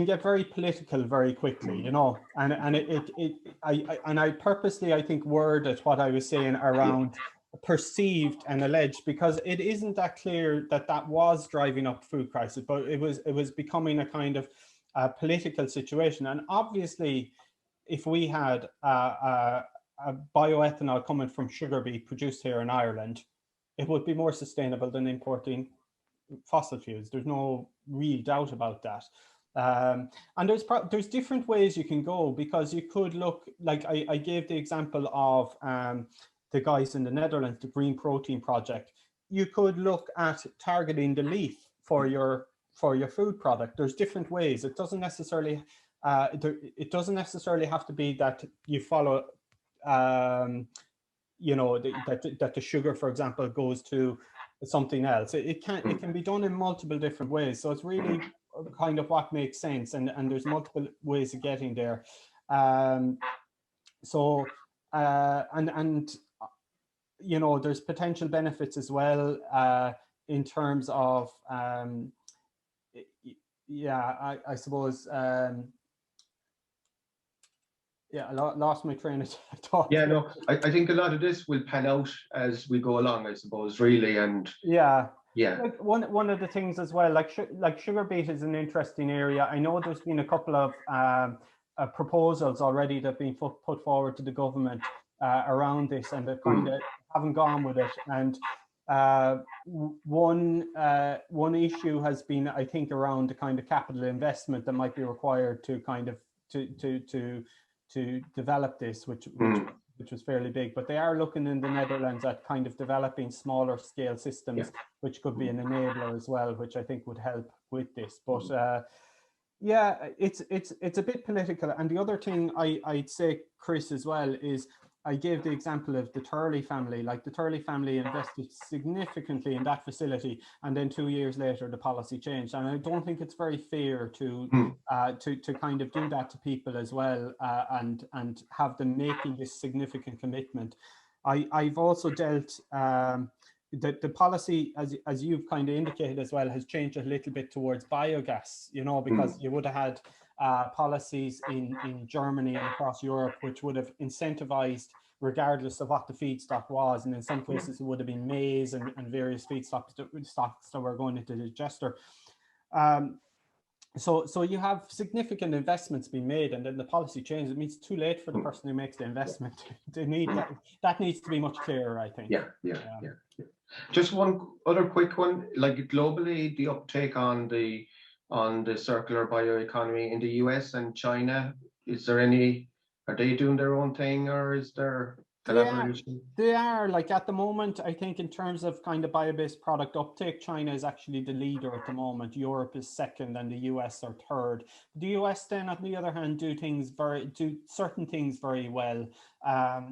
get very political very quickly, you know, and I purposely, I think, worded what I was saying around perceived and alleged, because it isn't that clear that that was driving up food prices, but it was becoming a kind of political situation. And obviously, if we had a bioethanol coming from sugar beet produced here in Ireland, it would be more sustainable than importing fossil fuels. There's no real doubt about that. And there's different ways you can go, because you could look, like I gave the example of the guys in the Netherlands, the Green Protein Project. You could look at targeting the leaf for your food product. There's different ways. It doesn't necessarily have to be that you follow you know, that the sugar, for example, goes to something else. It can be done in multiple different ways. So it's really kind of what makes sense, and there's multiple ways of getting there. And you know, there's potential benefits as well in terms of I suppose I lost my train of thought. Yeah, no, I think a lot of this will pan out as we go along, I suppose, really. And yeah. Like one of the things as well, like sugar beet is an interesting area. I know there's been a couple of proposals already that have been put forward to the government around this, and they kind of haven't gone with it. And one issue has been, I think, around the kind of capital investment that might be required to kind of to develop this, which was fairly big. But they are looking in the Netherlands at kind of developing smaller scale systems, which could be an enabler as well, which I think would help with this. But yeah, it's a bit political. And the other thing I'd say, Chris, as well, is I gave the example of the Turley family. Like, the Turley family invested significantly in that facility, and then 2 years later the policy changed. And I don't think it's very fair to kind of do that to people as well, and have them making this significant commitment. I've also dealt the policy, as you've kind of indicated as well, has changed a little bit towards biogas, you know, because you would have had policies in Germany and across Europe which would have incentivized regardless of what the feedstock was, and in some cases it would have been maize and various feedstocks that were going into the digester. So you have significant investments being made, and then the policy changes. It means it's too late for the person who makes the investment. They need that needs to be much clearer, I think. Yeah. Just one other quick one, like globally, the uptake on the circular bioeconomy in the US and China, are they doing their own thing, or is there collaboration? They are. Like, at the moment, I think in terms of kind of bio-based product uptake, China is actually the leader at the moment. Europe is second, and the US are third. The US then, on the other hand, do certain things very well.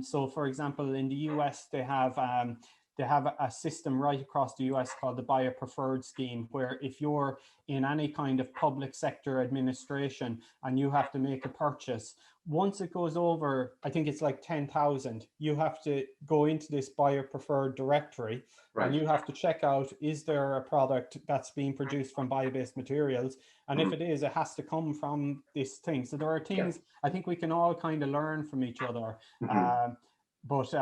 So for example, in the US, they have a system right across the US called the Bio-Preferred scheme, where if you're in any kind of public sector administration and you have to make a purchase, once it goes over, I think it's like 10,000, you have to go into this Bio-Preferred directory, and you have to check out, is there a product that's being produced from bio-based materials? And if it is, it has to come from this thing. So there are things I think we can all kind of learn from each other. But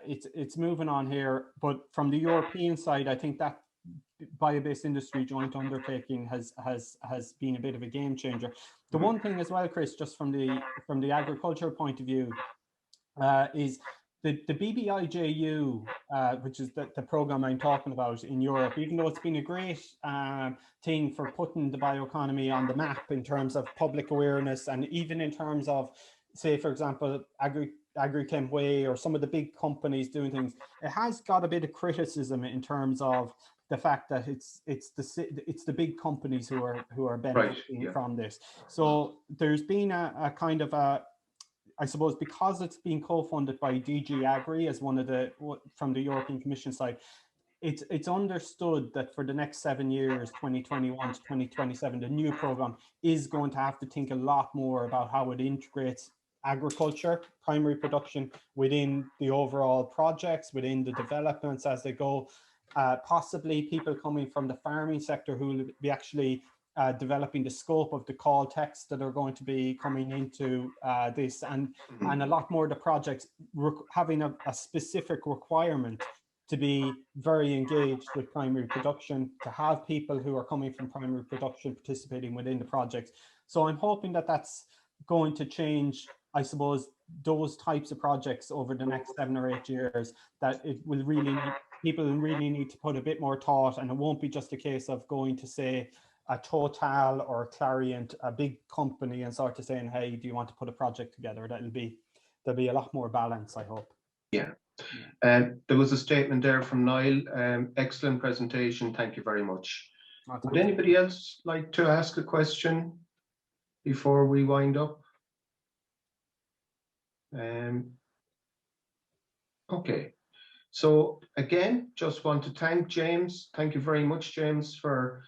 it's moving on here. But from the European side, I think that bio-based industry joint undertaking has been a bit of a game changer. The one thing as well, Chris, just from the agriculture point of view, is the BBIJU, which is the program I'm talking about in Europe. Even though it's been a great thing for putting the bioeconomy on the map in terms of public awareness, and even in terms of, say, for example, AgriChem Way or some of the big companies doing things, it has got a bit of criticism in terms of the fact that it's the big companies who are benefiting from this. So there's been a kind of I suppose, because it's being co-funded by DG IAgrE as one of from the European Commission side, it's understood that for the next 7 years, 2021 to 2027, the new program is going to have to think a lot more about how it integrates agriculture, primary production, within the overall projects, within the developments as they go. Possibly people coming from the farming sector who will be actually developing the scope of the call texts that are going to be coming into this, and a lot more of the projects having a specific requirement to be very engaged with primary production, to have people who are coming from primary production participating within the projects. So I'm hoping that that's going to change, I suppose, those types of projects over the next 7 or 8 years, that it will really, people really need to put a bit more thought, and it won't be just a case of going to, say, a Total or a Clariant, a big company, and sort of saying, hey, do you want to put a project together? There'll be a lot more balance, I hope. Yeah. There was a statement there from Niall. Excellent presentation. Thank you very much. Would anybody else like to ask a question before we wind up? Okay. So again, just want to thank James. Thank you very much, James, for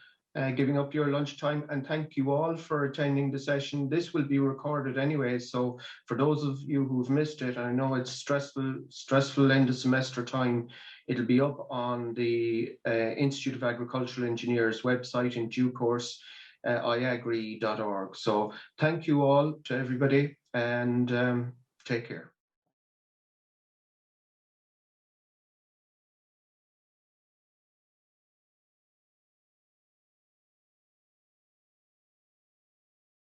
giving up your lunchtime, and thank you all for attending the session. This will be recorded anyway, so for those of you who've missed it, I know it's stressful end of semester time, it'll be up on the Institute of Agricultural Engineers website in due course, IAgrE.org. So thank you all to everybody, and take care.